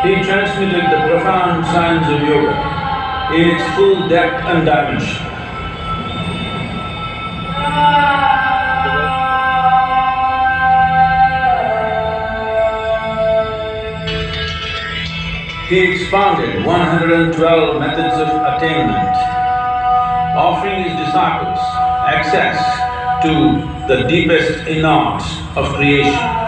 He transmitted the profound science of yoga in its full depth and dimension. He expounded 112 methods of attainment, offering his disciples access to the deepest innards of creation.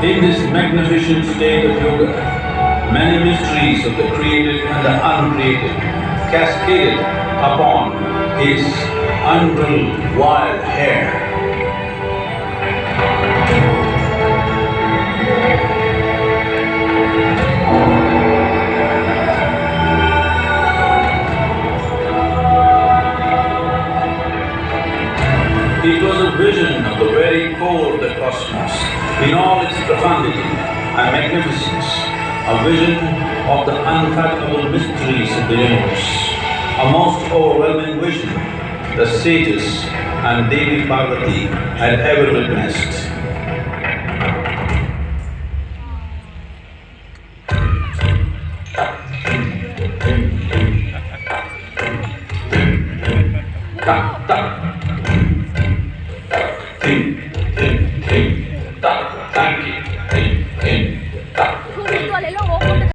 In this magnificent state of yoga, many mysteries of the created and the uncreated cascaded upon his unruled wild hair. It was a vision of the very core of the cosmos in all its profundity and magnificence, a vision of the unfathomable mysteries of the universe, a most overwhelming vision the sages and Devi Parvati had ever witnessed. Ta, ta.